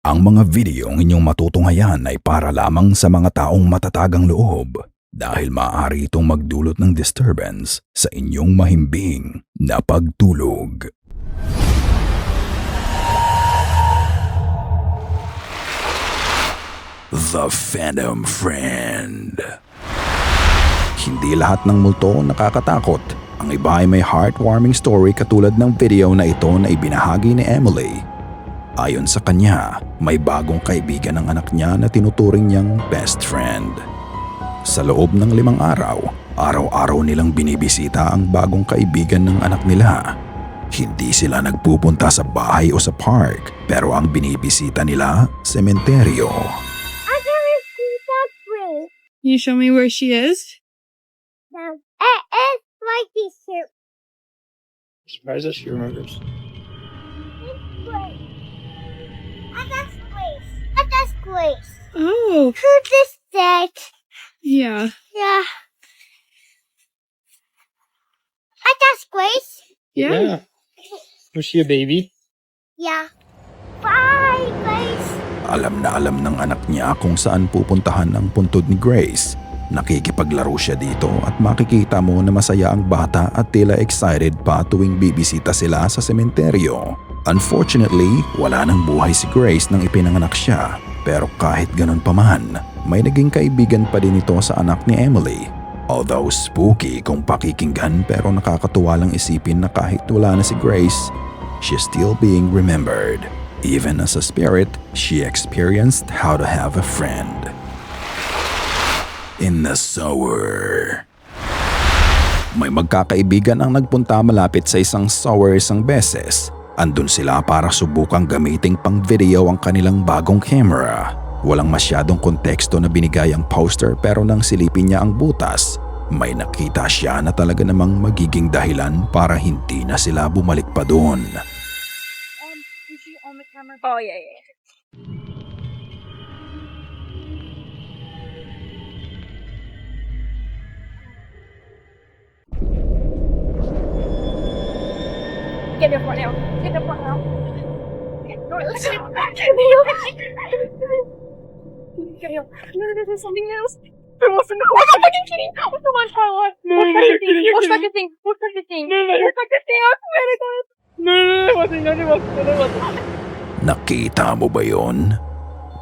Ang mga videong inyong matutunghayan ay para lamang sa mga taong matatagang loob dahil maaari itong magdulot ng disturbance sa inyong mahimbing na pagtulog. The Phantom Friend. Hindi lahat ng multo nakakatakot. Ang iba ay may heartwarming story katulad ng video na ito na ibinahagi ni Emily. Ayon sa kanya, may bagong kaibigan ng anak niya na tinuturing niyang best friend. Sa loob ng 5 araw, araw-araw nilang binibisita ang bagong kaibigan ng anak nila. Hindi sila nagpupunta sa bahay o sa park, pero ang binibisita nila, sementeryo. I can see that way. Can you show me where she is? It's like this here. Surprised that she remembers. This way. At that place. At that place. Oh, Who is that? yeah. Yeah. At that place. Yeah. Was she a baby? Yeah. Bye, place. Alam na alam ng anak niya kung saan pupuntahan ang puntod ni Grace. Nakikipaglaro siya dito at makikita mo na masaya ang bata at tila excited pa tuwing bibisita sila sa sementeryo. Unfortunately, wala nang buhay si Grace nang ipinanganak siya. Pero kahit ganun pa man, may naging kaibigan pa din ito sa anak ni Emily. Although spooky kung pakikinggan pero nakakatuwa lang isipin na kahit wala na si Grace, she's still being remembered. Even as a spirit, she experienced how to have a friend. In the sewer. May magkakaibigan ang nagpunta malapit sa isang sewer isang beses. Andun sila para subukang gamiting pang video ang kanilang bagong camera. Walang masyadong konteksto na binigay ang poster pero nang silipin niya ang butas, may nakita siya na talaga namang magiging dahilan para hindi na sila bumalik pa doon. Is she on the camera? Oh, yeah. Get up right now. Get up right now. No, listen. No, there's something else. I wasn't fucking kidding. What's the one power? What's that thing? What's that thing? What's that thing? I swear to God. No, it wasn't. Nakita mo ba yon?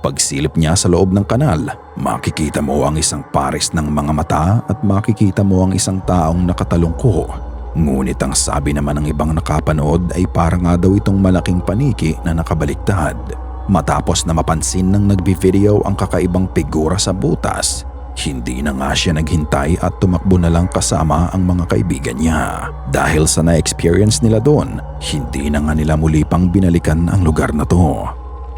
Pagsilip niya sa loob ng kanal, makikita mo ang isang pares ng mga mata at makikita mo ang isang taong nakatalungko. Ngunit ang sabi naman ng ibang nakapanood ay para nga daw itong malaking paniki na nakabaliktad. Matapos na mapansin ng nagbi-video ang kakaibang figura sa butas, hindi na nga siya naghintay at tumakbo na lang kasama ang mga kaibigan niya. Dahil sa na-experience nila doon, hindi na nga nila muli pang binalikan ang lugar na to.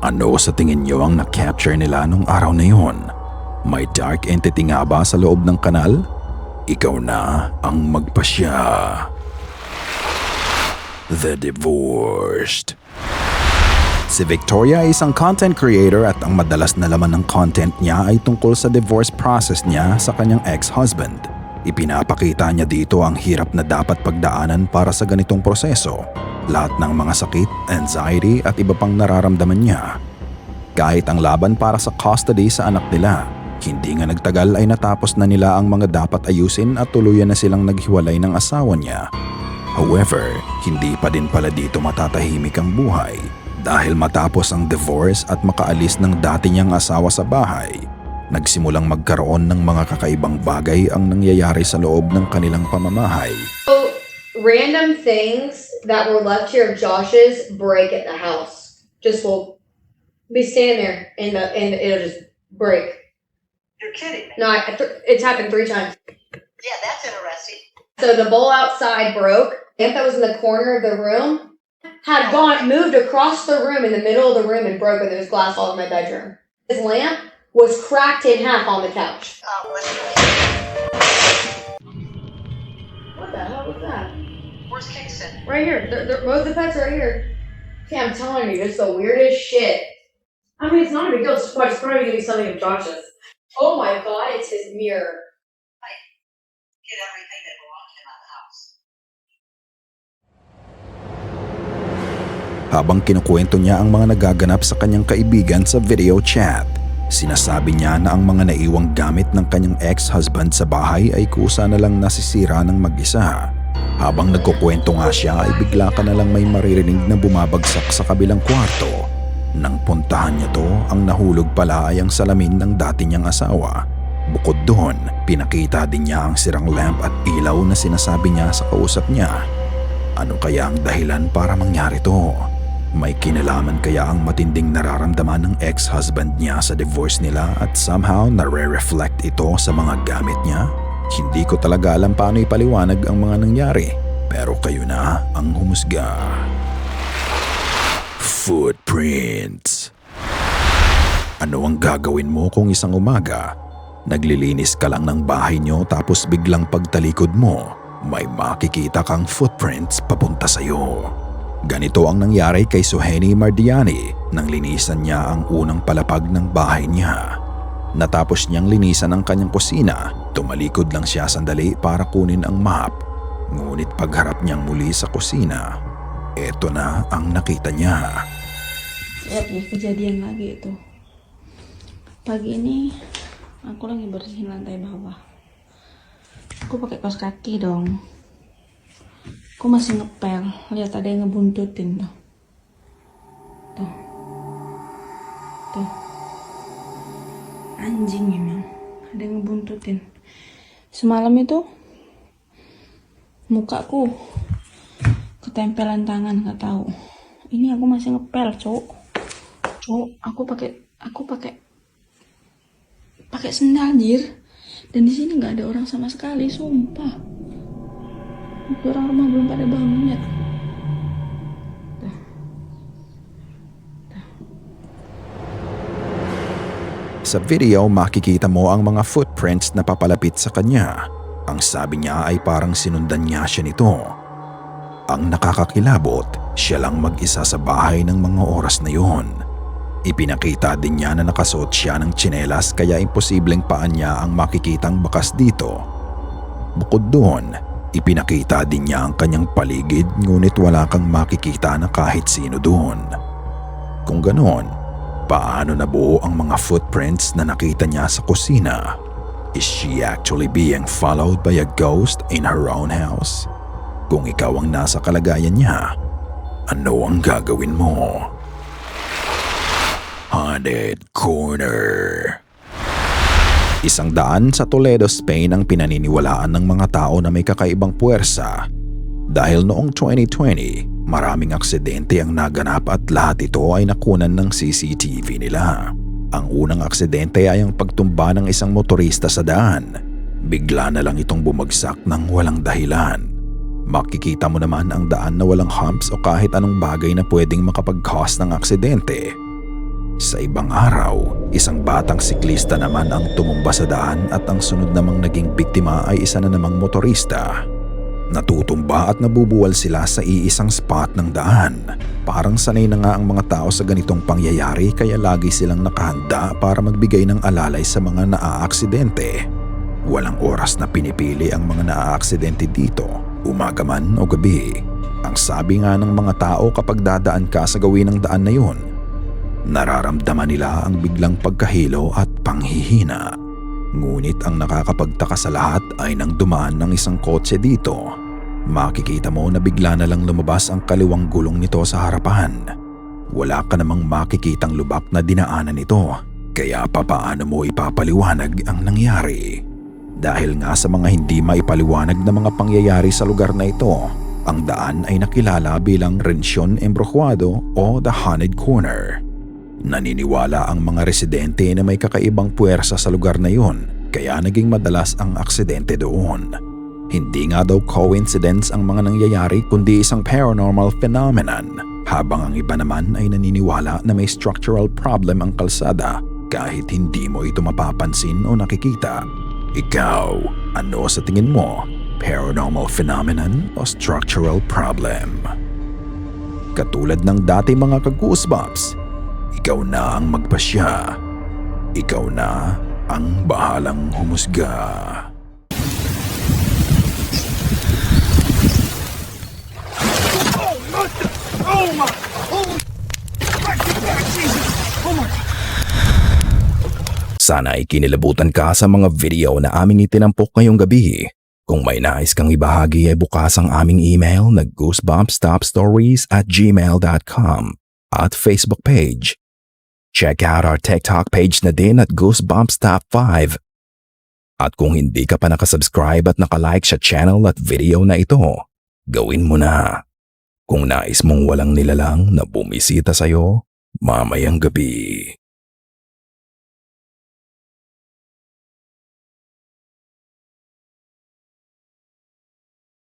Ano sa tingin niyo ang na-capture nila nung araw na yon? May dark entity nga ba sa loob ng kanal? Ikaw na ang magpasya. The Divorced. Si Victoria ay isang content creator at ang madalas na laman ng content niya ay tungkol sa divorce process niya sa kanyang ex-husband. Ipinapakita niya dito ang hirap na dapat pagdaanan para sa ganitong proseso. Lahat ng mga sakit, anxiety at iba pang nararamdaman niya. Kahit ang laban para sa custody sa anak nila, hindi nga nagtagal ay natapos na nila ang mga dapat ayusin at tuluyan na silang naghiwalay ng asawa niya. However, hindi pa din pala dito matatahimik ang buhay. Dahil matapos ang divorce at makaalis ng dati niyang asawa sa bahay, nagsimulang magkaroon ng mga kakaibang bagay ang nangyayari sa loob ng kanilang pamamahay. So, random things that were left here of Josh's break at the house. Just will be standing there and it'll just break. You're kidding me. No, it's happened 3 times. Yeah, that's interesting. So the bowl outside broke. Lamp that was in the corner of the room had moved across the room in the middle of the room and broken. There was glass all in my bedroom. His lamp was cracked in half on the couch. What the hell was that? Where's Kingston? Right here. Both the pets are right here. Okay, I'm telling you, it's the weirdest shit. I mean, it's not a big deal. It's probably going to be something of Josh's. Oh my god, it's his mirror. Get everything that belonged to him out of the house. Habang kinukwento niya ang mga nagaganap sa kanyang kaibigan sa video chat, sinasabi niya na ang mga naiwang gamit ng kanyang ex-husband sa bahay ay kusa na lang nasisira ng mag-isa. Habang nagkukwento nga siya ay bigla ka na lang may maririnig na bumabagsak sa kabilang kwarto. Nang puntahan niya to, ang nahulog pala ay ang salamin ng dati niyang asawa. Bukod doon, pinakita din niya ang sirang lamp at ilaw na sinasabi niya sa kausap niya. Ano kaya ang dahilan para mangyari to? May kinalaman kaya ang matinding nararamdaman ng ex-husband niya sa divorce nila at somehow nare-reflect ito sa mga gamit niya? Hindi ko talaga alam paano ipaliwanag ang mga nangyari, pero kayo na ang humusga. Footprints. Ano ang gagawin mo kung isang umaga, naglilinis ka lang ng bahay niyo tapos biglang pagtalikod mo, may makikita kang footprints papunta sa'yo? Ganito ang nangyari kay Suheni Mardiani nang linisan niya ang unang palapag ng bahay niya. Natapos niyang linisan ang kanyang kusina, tumalikod lang siya sandali para kunin ang map. Ngunit pagharap niyang muli sa kusina, eto na ang nakita niya. May kejadian lagi itu. Pagi ini aku lagi bersihin lantai bawah. Aku pakai kaos kaki dong. Aku masih ngepel. Lihat ada yang ngebuntutin tuh. Tuh. Tuh. Anjing memang. Ada yang ngebuntutin. Semalam itu mukaku ketempelan tangan, nggak tahu. Ini aku masih ngepel, cowok. Aku pakai sendal, jir. Dan di sini nggak ada orang sama sekali, sumpah. Orang rumah belum pada bangun ya. Sa video, makikita mo ang mga footprints na papalapit sa kanya. Ang sabi niya ay parang sinundan niya siya nito. Ang nakakakilabot, siya lang mag-isa sa bahay ng mga oras na yun. Ipinakita din niya na nakasuot siya ng tsinelas kaya imposibleng paan niya ang makikitang bakas dito. Bukod doon, ipinakita din niya ang kanyang paligid ngunit wala kang makikita na kahit sino doon. Kung ganoon, paano nabuo ang mga footprints na nakita niya sa kusina? Is she actually being followed by a ghost in her own house? Kung ikaw ang nasa kalagayan niya, ano ang gagawin mo? Haunted Corner. Isang daan sa Toledo, Spain ang pinaniniwalaan ng mga tao na may kakaibang puwersa. Dahil noong 2020, maraming aksidente ang naganap at lahat ito ay nakunan ng CCTV nila. Ang unang aksidente ay ang pagtumba ng isang motorista sa daan. Bigla na lang itong bumagsak ng walang dahilan. Makikita mo naman ang daan na walang humps o kahit anong bagay na pwedeng makapag-cause ng aksidente. Sa ibang araw, isang batang siklista naman ang tumumba sa daan at ang sunod namang naging biktima ay isa na namang motorista. Natutumba at nabubuwal sila sa iisang spot ng daan. Parang sanay na nga ang mga tao sa ganitong pangyayari kaya lagi silang nakahanda para magbigay ng alalay sa mga naaaksidente. Walang oras na pinipili ang mga naaaksidente dito, umaga man o gabi. Ang sabi nga ng mga tao kapag dadaan ka sa gawin ng daan na yun, nararamdaman nila ang biglang pagkahilo at panghihina. Ngunit ang nakakapagtaka sa lahat ay nang dumaan ng isang kotse dito. Makikita mo na bigla na lang lumabas ang kaliwang gulong nito sa harapan. Wala ka namang makikitang lubak na dinaanan nito, kaya papaano mo ipapaliwanag ang nangyari? Dahil nga sa mga hindi maipaliwanag na mga pangyayari sa lugar na ito, ang daan ay nakilala bilang Rensyon Embrujado o The Haunted Corner. Naniniwala ang mga residente na may kakaibang puwersa sa lugar na yun, kaya naging madalas ang aksidente doon. Hindi nga daw coincidence ang mga nangyayari kundi isang paranormal phenomenon, habang ang iba naman ay naniniwala na may structural problem ang kalsada kahit hindi mo ito mapapansin o nakikita. Ikaw, ano sa tingin mo? Paranormal phenomenon o structural problem? Katulad ng dati mga ka-goosebumps, ikaw na ang magpasya. Ikaw na ang bahalang humusga. Oh my! Sana ay kinilabutan ka sa mga video na aming itinampok ngayong gabi. Kung may nais kang ibahagi ay bukas ang aming email na goosebumpstopstories@gmail.com at Facebook page. Check out our TikTok page na din at Goosebumps Top 5. At kung hindi ka pa nakasubscribe at nakalike sa channel at video na ito, gawin mo na. Kung nais mong walang nilalang na bumisita sa'yo mamayang gabi.